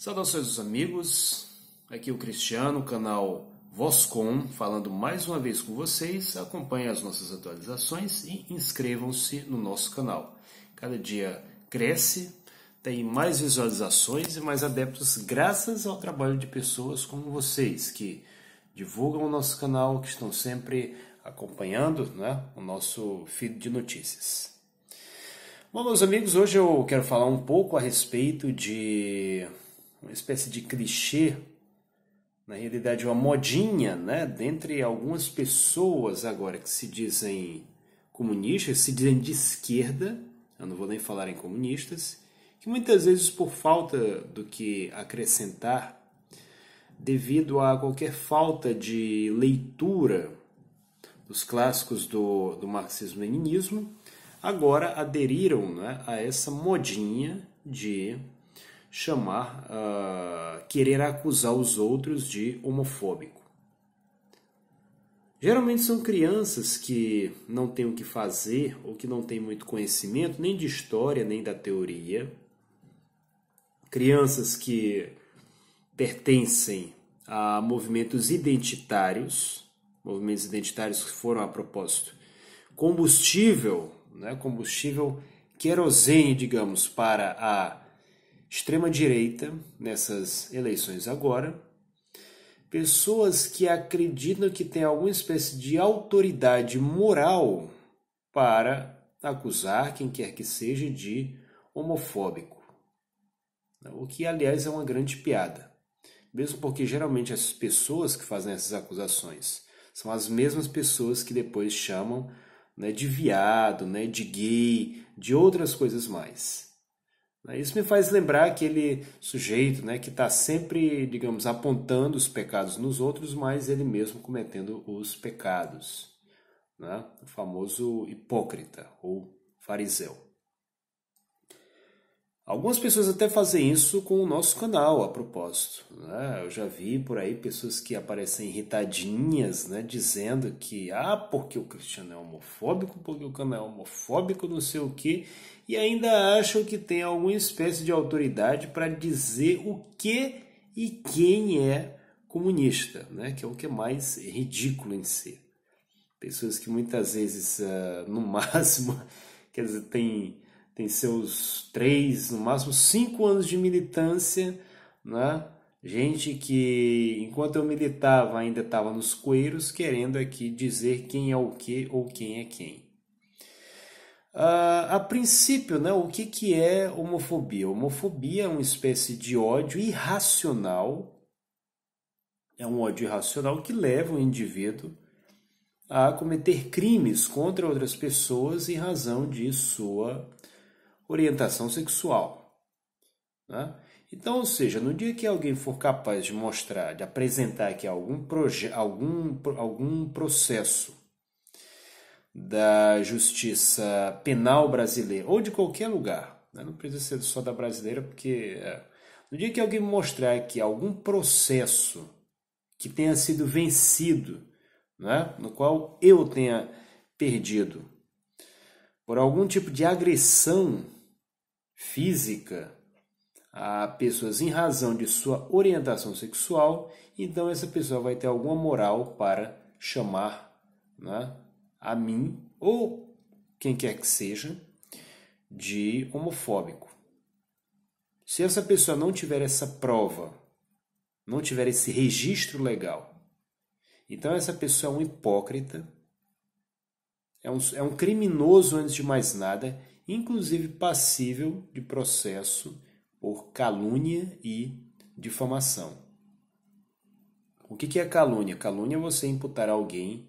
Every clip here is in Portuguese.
Saudações dos amigos, aqui é o Cristiano, canal Vozcom, falando mais uma vez com vocês. Acompanhem as nossas atualizações e inscrevam-se no nosso canal. Cada dia cresce, tem mais visualizações e mais adeptos graças ao trabalho de pessoas como vocês, que divulgam o nosso canal, que estão sempre acompanhando, né, o nosso feed de notícias. Bom, meus amigos, hoje eu quero falar um pouco a respeito de uma espécie de clichê, na realidade uma modinha, né, dentre algumas pessoas agora que se dizem comunistas, se dizem de esquerda, eu não vou nem falar em comunistas, que muitas vezes por falta do que acrescentar, devido a qualquer falta de leitura dos clássicos do marxismo-leninismo, agora aderiram, né, a essa modinha de chamar, querer acusar os outros de homofóbico. Geralmente são crianças que não têm o que fazer ou que não têm muito conhecimento nem de história nem da teoria. Crianças que pertencem a movimentos identitários que foram, a propósito, combustível querosene, digamos, para a extrema-direita nessas eleições agora, pessoas que acreditam que têm alguma espécie de autoridade moral para acusar quem quer que seja de homofóbico. O que, aliás, é uma grande piada. Mesmo porque, geralmente, as pessoas que fazem essas acusações são as mesmas pessoas que depois chamam, né, de viado, né, de gay, de outras coisas mais. Isso me faz lembrar aquele sujeito, né, que está sempre, digamos, apontando os pecados nos outros, mas ele mesmo cometendo os pecados, né? O famoso hipócrita ou fariseu. Algumas pessoas até fazem isso com o nosso canal, a propósito, né? Eu já vi por aí pessoas que aparecem irritadinhas, né, dizendo que porque o Cristiano é homofóbico, porque o canal é homofóbico, não sei o quê, e ainda acham que tem alguma espécie de autoridade para dizer o que e quem é comunista, né? Que é o que é mais ridículo em si. Pessoas que muitas vezes, no máximo, quer dizer, tem seus 3, no máximo 5 anos de militância, né? Gente que, enquanto eu militava, ainda estava nos coeiros, querendo aqui dizer quem é o que ou quem é quem. A princípio, né, o que é homofobia? Homofobia é uma espécie de ódio irracional, é um ódio irracional que leva o indivíduo a cometer crimes contra outras pessoas em razão de sua orientação sexual, né? Então, ou seja, no dia que alguém for capaz de mostrar, de apresentar aqui algum processo da justiça penal brasileira, ou de qualquer lugar, né? Não precisa ser só da brasileira, porque no dia que alguém mostrar aqui algum processo que tenha sido vencido, né, no qual eu tenha perdido por algum tipo de agressão física a pessoas em razão de sua orientação sexual, então essa pessoa vai ter alguma moral para chamar, né, a mim ou quem quer que seja de homofóbico. Se essa pessoa não tiver essa prova, não tiver esse registro legal, então essa pessoa é um hipócrita, é um criminoso antes de mais nada, inclusive passível de processo por calúnia e difamação. O que é calúnia? Calúnia é você imputar a alguém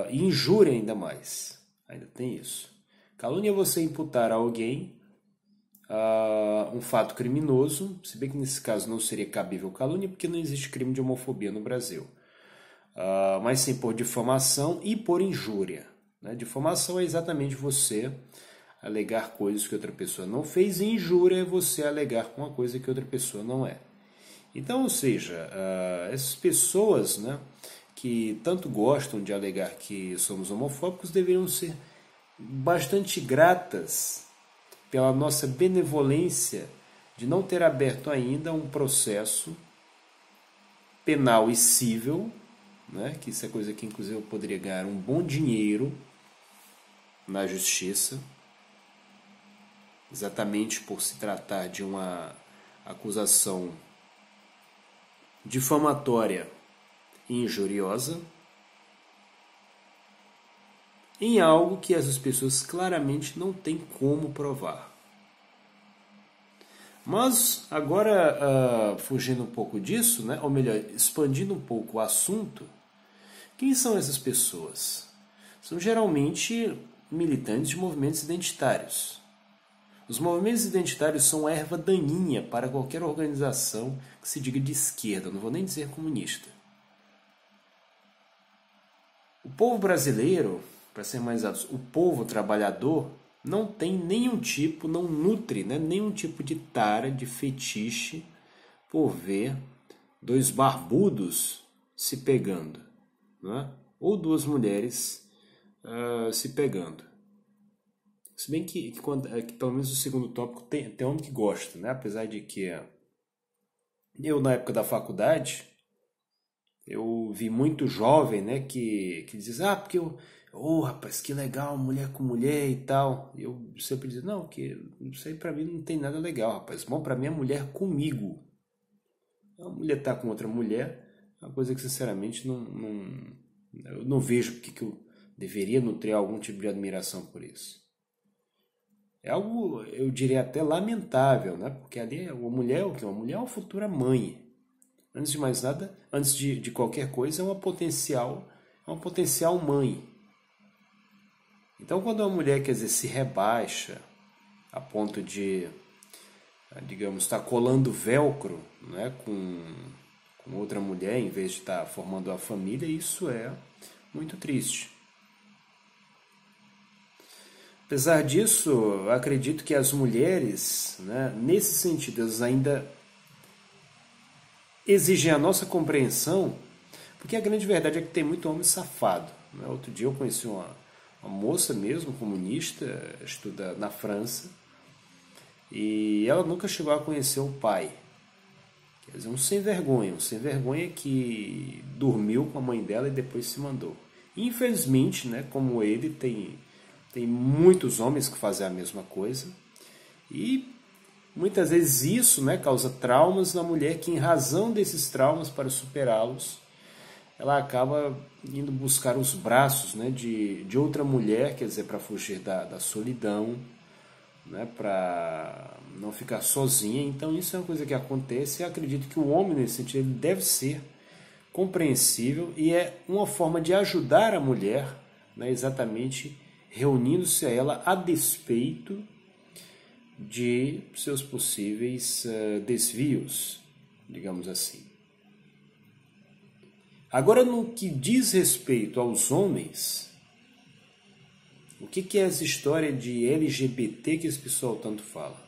e injúria ainda mais. Ainda tem isso. Calúnia é você imputar a alguém um fato criminoso, se bem que nesse caso não seria cabível calúnia, porque não existe crime de homofobia no Brasil. Mas sim por difamação e por injúria. Né? Difamação é exatamente você alegar coisas que outra pessoa não fez, e injúria é você alegar uma coisa que outra pessoa não é. Então, ou seja, essas pessoas, né, que tanto gostam de alegar que somos homofóbicos deveriam ser bastante gratas pela nossa benevolência de não ter aberto ainda um processo penal e cível, né, que isso é coisa que inclusive eu poderia ganhar um bom dinheiro na justiça, exatamente por se tratar de uma acusação difamatória e injuriosa, em algo que essas pessoas claramente não têm como provar. Mas agora, fugindo um pouco disso, né, ou melhor, expandindo um pouco o assunto, quem são essas pessoas? São geralmente militantes de movimentos identitários. Os movimentos identitários são erva daninha para qualquer organização que se diga de esquerda, não vou nem dizer comunista. O povo brasileiro, para ser mais exato, o povo trabalhador, não tem nenhum tipo, não nutre, né, nenhum tipo de tara, de fetiche por ver dois barbudos se pegando, né? Ou duas mulheres se pegando. Se bem que pelo menos o segundo tópico tem homem que gosta, né? Apesar de que eu, na época da faculdade, eu vi muito jovem, né, que diz, porque rapaz, que legal, mulher com mulher e tal. E eu sempre digo, não, que isso aí pra mim não tem nada legal, rapaz. Bom, pra mim é mulher comigo. A mulher tá com outra mulher, é uma coisa que sinceramente eu não vejo porque que eu deveria nutrir algum tipo de admiração por isso. É algo, eu diria até lamentável, né? Porque ali a mulher é o quê? Uma mulher é uma futura mãe. Antes de mais nada, antes de qualquer coisa, é uma potencial mãe. Então, quando uma mulher, quer dizer, se rebaixa a ponto de, digamos, estar colando velcro, né, com outra mulher, em vez de estar formando uma família, isso é muito triste. Apesar disso, eu acredito que as mulheres, né, nesse sentido, elas ainda exigem a nossa compreensão, porque a grande verdade é que tem muito homem safado. Né? Outro dia eu conheci uma moça mesmo, comunista, estuda na França, e ela nunca chegou a conhecer o pai. Quer dizer, um sem vergonha que dormiu com a mãe dela e depois se mandou. Infelizmente, né, como ele, tem muitos homens que fazem a mesma coisa, e muitas vezes isso, né, causa traumas na mulher que, em razão desses traumas, para superá-los, ela acaba indo buscar os braços, né, de outra mulher, quer dizer, para fugir da solidão, né, para não ficar sozinha. Então isso é uma coisa que acontece, e acredito que o homem, nesse sentido, ele deve ser compreensível, e é uma forma de ajudar a mulher, né, exatamente reunindo-se a ela a despeito de seus possíveis desvios, digamos assim. Agora, no que diz respeito aos homens, o que é essa história de LGBT que esse pessoal tanto fala?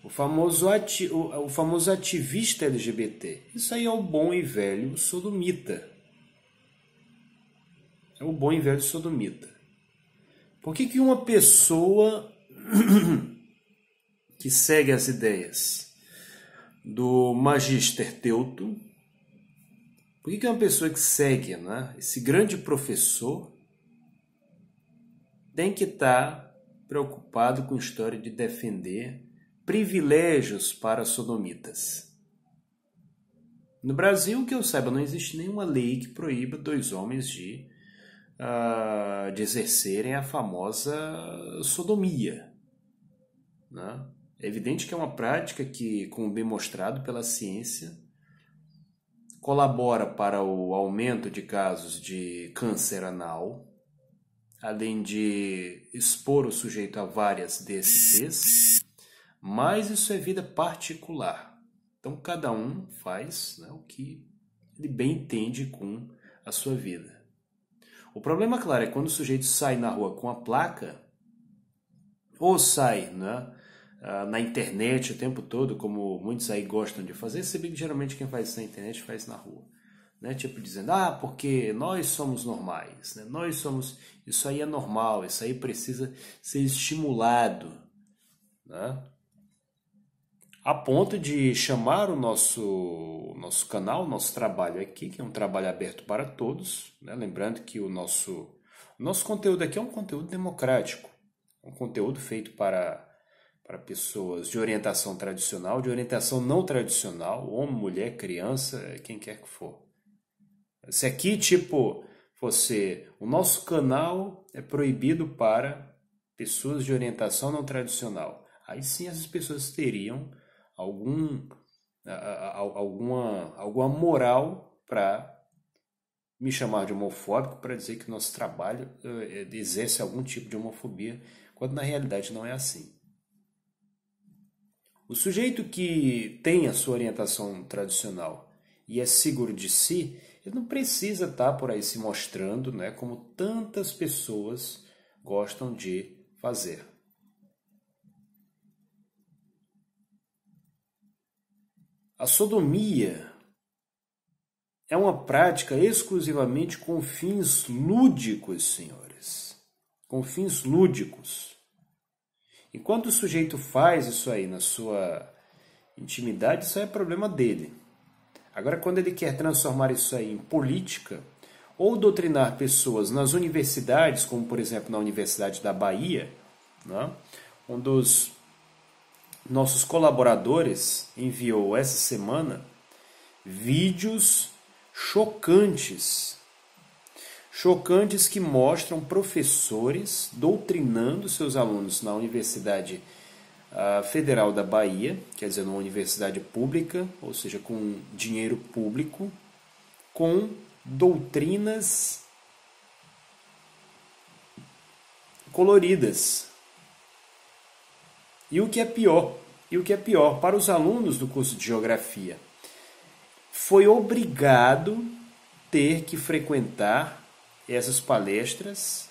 O famoso ativista LGBT. Isso aí é o bom e velho sodomita. É o bom e velho sodomita. Por que uma pessoa que segue as ideias do Magister Teuto, por que uma pessoa que segue, né, esse grande professor tem que estar preocupado com a história de defender privilégios para sodomitas? No Brasil, que eu saiba, não existe nenhuma lei que proíba dois homens de exercerem a famosa sodomia. Né? É evidente que é uma prática que, como bem mostrado pela ciência, colabora para o aumento de casos de câncer anal, além de expor o sujeito a várias DSTs, mas isso é vida particular. Então cada um faz, né, o que ele bem entende com a sua vida. O problema, claro, é quando o sujeito sai na rua com a placa, ou sai, né, na internet o tempo todo, como muitos aí gostam de fazer, se bem que geralmente quem faz isso na internet faz na rua. Né? Tipo dizendo, porque nós somos normais, né? Nós somos, isso aí é normal, isso aí precisa ser estimulado. Né? A ponto de chamar o nosso canal, nosso trabalho aqui, que é um trabalho aberto para todos, né? Lembrando que o nosso conteúdo aqui é um conteúdo democrático, um conteúdo feito para pessoas de orientação tradicional, de orientação não tradicional, homem, mulher, criança, quem quer que for. Se aqui, tipo, o nosso canal é proibido para pessoas de orientação não tradicional, aí sim essas pessoas teriam alguma moral para me chamar de homofóbico, para dizer que o nosso trabalho exerce algum tipo de homofobia, quando na realidade não é assim. O sujeito que tem a sua orientação tradicional e é seguro de si, ele não precisa estar por aí se mostrando, né, como tantas pessoas gostam de fazer. A sodomia é uma prática exclusivamente com fins lúdicos, senhores. Com fins lúdicos. Enquanto o sujeito faz isso aí na sua intimidade, isso aí é problema dele. Agora, quando ele quer transformar isso aí em política, ou doutrinar pessoas nas universidades, como por exemplo na Universidade da Bahia, né, um dos nossos colaboradores enviou essa semana vídeos chocantes que mostram professores doutrinando seus alunos na Universidade Federal da Bahia, quer dizer, numa universidade pública, ou seja, com dinheiro público, com doutrinas coloridas. E o que é pior, para os alunos do curso de Geografia, foi obrigado ter que frequentar essas palestras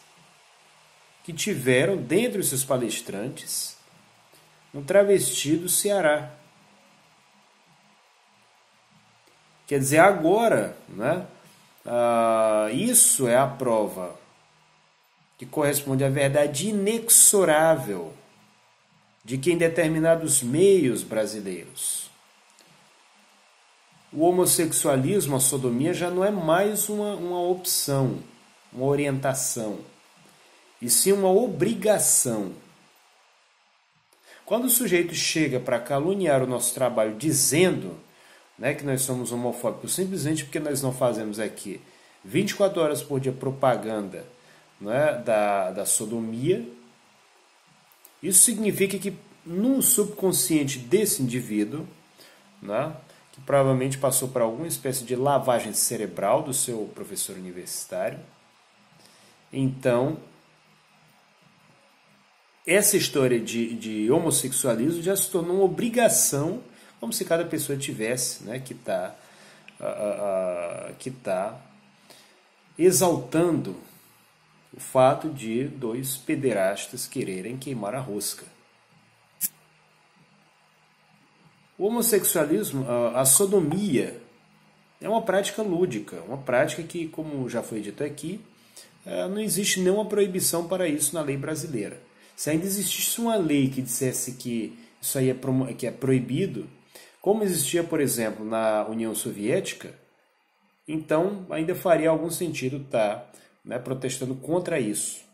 que tiveram, dentre os seus palestrantes, um travesti do Ceará. Quer dizer, agora, né, isso é a prova que corresponde à verdade inexorável de que em determinados meios brasileiros o homossexualismo, a sodomia, já não é mais uma opção, uma orientação, e sim uma obrigação. Quando o sujeito chega para caluniar o nosso trabalho dizendo, né, que nós somos homofóbicos simplesmente porque nós não fazemos aqui 24 horas por dia propaganda, né, da sodomia, isso significa que no subconsciente desse indivíduo, né, que provavelmente passou por alguma espécie de lavagem cerebral do seu professor universitário, então essa história de homossexualismo já se tornou uma obrigação, como se cada pessoa tivesse, né, que tá exaltando o fato de dois pederastas quererem queimar a rosca. O homossexualismo, a sodomia, é uma prática lúdica, uma prática que, como já foi dito aqui, não existe nenhuma proibição para isso na lei brasileira. Se ainda existisse uma lei que dissesse que isso aí que é proibido, como existia, por exemplo, na União Soviética, então ainda faria algum sentido estar, né, protestando contra isso.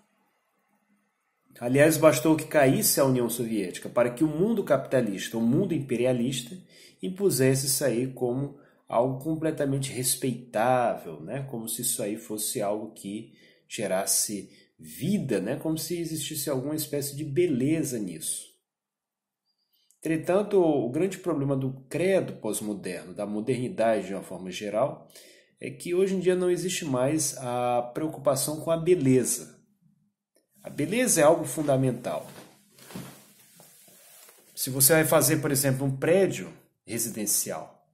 Aliás, bastou que caísse a União Soviética para que o mundo capitalista, o mundo imperialista, impusesse isso aí como algo completamente respeitável, né? Como se isso aí fosse algo que gerasse vida, né? Como se existisse alguma espécie de beleza nisso. Entretanto, o grande problema do credo pós-moderno, da modernidade de uma forma geral, é que hoje em dia não existe mais a preocupação com a beleza. A beleza é algo fundamental. Se você vai fazer, por exemplo, um prédio residencial,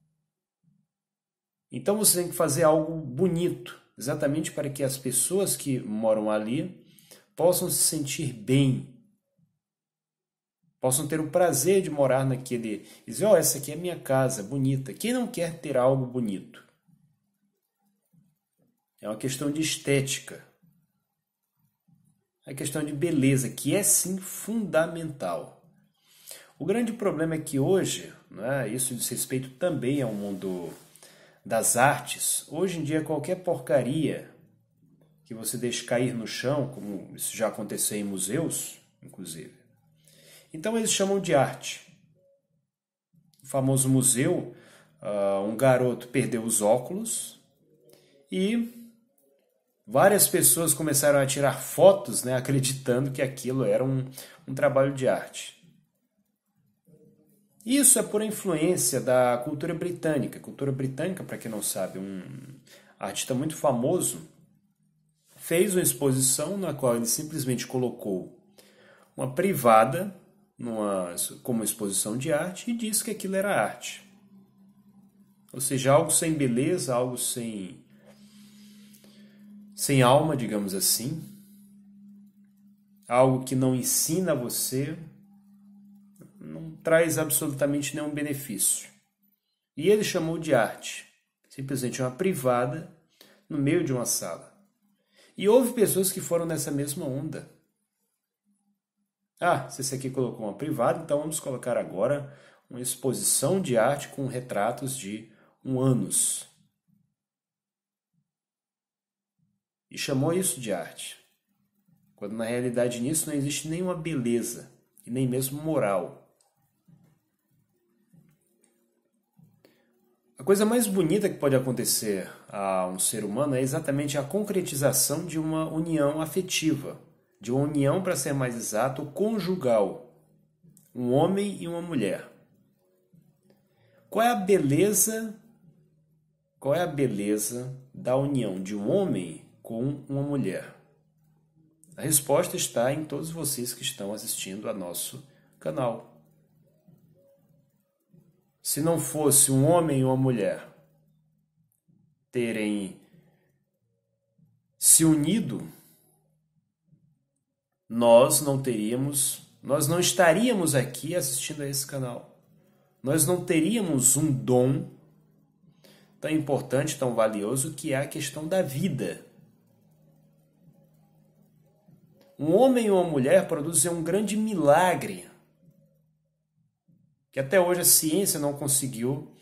então você tem que fazer algo bonito, exatamente para que as pessoas que moram ali possam se sentir bem, possam ter o prazer de morar naquele... Dizer, essa aqui é minha casa, bonita. Quem não quer ter algo bonito? É uma questão de estética. É questão de beleza, que é sim fundamental. O grande problema é que hoje, né, isso diz respeito também ao mundo das artes, hoje em dia qualquer porcaria que você deixe cair no chão, como isso já aconteceu em museus, inclusive. Então eles chamam de arte. O famoso museu, um garoto perdeu os óculos e várias pessoas começaram a tirar fotos, né, acreditando que aquilo era um trabalho de arte. Isso é por influência da cultura britânica. A cultura britânica, para quem não sabe, um artista muito famoso, fez uma exposição na qual ele simplesmente colocou uma privada como exposição de arte e disse que aquilo era arte. Ou seja, algo sem beleza, algo sem alma, digamos assim. Algo que não ensina você, não traz absolutamente nenhum benefício. E ele chamou de arte. Simplesmente uma privada no meio de uma sala. E houve pessoas que foram nessa mesma onda. Se esse aqui colocou uma privada, então vamos colocar agora uma exposição de arte com retratos de um ânus. E chamou isso de arte. Quando na realidade nisso não existe nenhuma beleza e nem mesmo moral. A coisa mais bonita que pode acontecer a um ser humano é exatamente a concretização de uma união afetiva, de uma união, para ser mais exato, conjugal. Um homem e uma mulher. Qual é a beleza da união de um homem com uma mulher? A resposta está em todos vocês que estão assistindo a nosso canal. Se não fosse um homem e uma mulher terem se unido, nós não estaríamos aqui assistindo a esse canal. Nós não teríamos um dom tão importante, tão valioso, que é a questão da vida. Um homem e uma mulher produzem um grande milagre que até hoje a ciência não conseguiu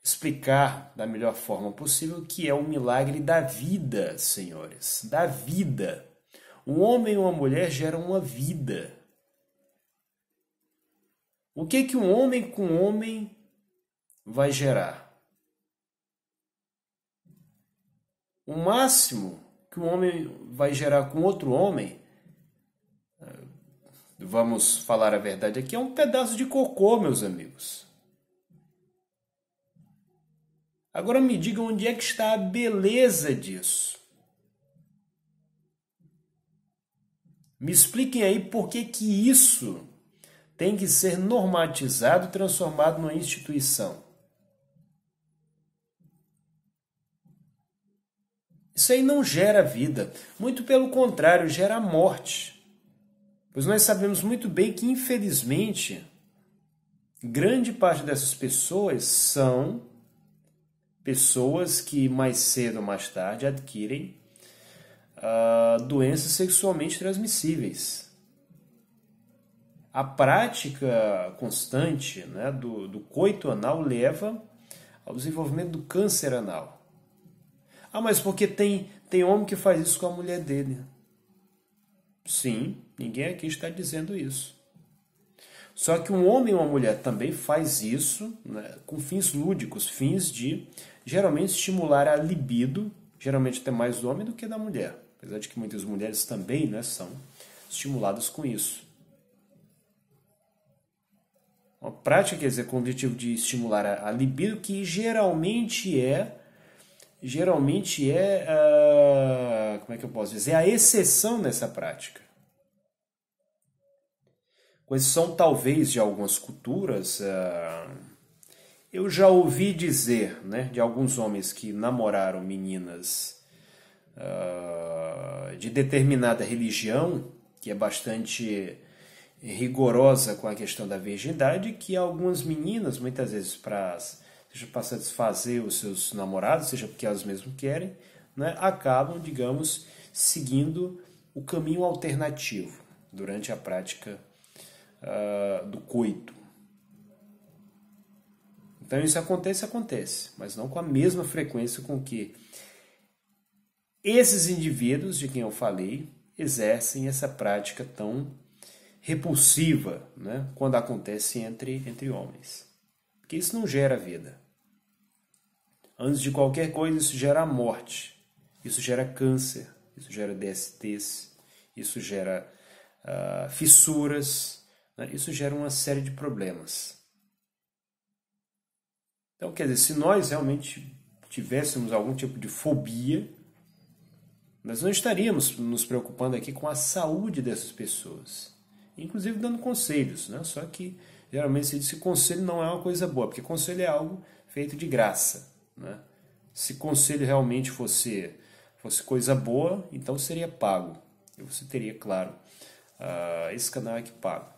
explicar da melhor forma possível, que é o milagre da vida, senhores. Da vida. Um homem e uma mulher geram uma vida. O que um homem com homem vai gerar? O máximo que um homem vai gerar com outro homem, vamos falar a verdade aqui, é um pedaço de cocô, meus amigos. Agora me digam onde é que está a beleza disso. Me expliquem aí por que isso tem que ser normatizado e transformado numa instituição. Isso aí não gera vida. Muito pelo contrário, gera morte. Pois nós sabemos muito bem que, infelizmente, grande parte dessas pessoas são pessoas que mais cedo ou mais tarde adquirem doenças sexualmente transmissíveis. A prática constante, né, do coito anal leva ao desenvolvimento do câncer anal. Mas porque tem homem que faz isso com a mulher dele. Sim, ninguém aqui está dizendo isso. Só que um homem e uma mulher também faz isso, né, com fins lúdicos, fins de geralmente estimular a libido, geralmente até mais do homem do que da mulher. Apesar de que muitas mulheres também, né, são estimuladas com isso. Uma prática, quer dizer, com o objetivo de estimular a libido, que geralmente é como é que eu posso dizer, a exceção nessa prática. Com exceção talvez de algumas culturas, eu já ouvi dizer, né, de alguns homens que namoraram meninas de determinada religião, que é bastante rigorosa com a questão da virgindade, que algumas meninas, muitas vezes seja para satisfazer os seus namorados, seja porque elas mesmas querem, né, acabam, digamos, seguindo o caminho alternativo durante a prática do coito. Então isso acontece, mas não com a mesma frequência com que esses indivíduos de quem eu falei exercem essa prática tão repulsiva, né, quando acontece entre homens. Porque isso não gera vida. Antes de qualquer coisa, isso gera morte, isso gera câncer, isso gera DSTs, isso gera fissuras, né, isso gera uma série de problemas. Então, quer dizer, se nós realmente tivéssemos algum tipo de fobia, nós não estaríamos nos preocupando aqui com a saúde dessas pessoas, inclusive dando conselhos, né? Só que geralmente se diz que conselho não é uma coisa boa, porque conselho é algo feito de graça, né? Se conselho realmente fosse coisa boa, então seria pago. E você teria, claro, esse canal aqui pago.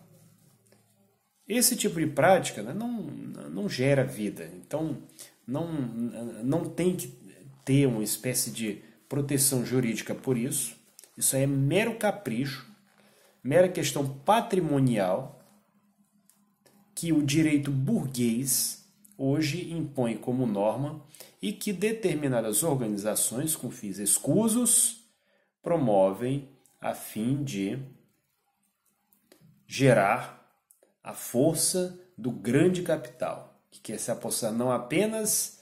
Esse tipo de prática, né, não gera vida, então não tem que ter uma espécie de proteção jurídica por isso. Isso aí é mero capricho, mera questão patrimonial que o direito burguês hoje impõe como norma e que determinadas organizações com fins escusos promovem a fim de gerar a força do grande capital, que quer se apossar não apenas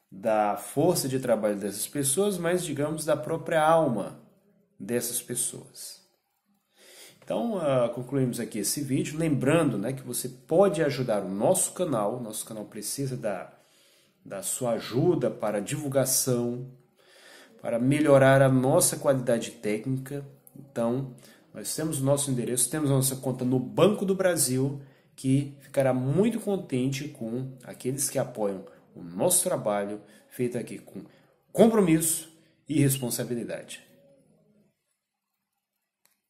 da força de trabalho dessas pessoas, mas, digamos, da própria alma dessas pessoas. Então, concluímos aqui esse vídeo, lembrando, né, que você pode ajudar o nosso canal precisa da sua ajuda para divulgação, para melhorar a nossa qualidade técnica. Então, nós temos o nosso endereço, temos a nossa conta no Banco do Brasil, que ficará muito contente com aqueles que apoiam o nosso trabalho, feito aqui com compromisso e responsabilidade.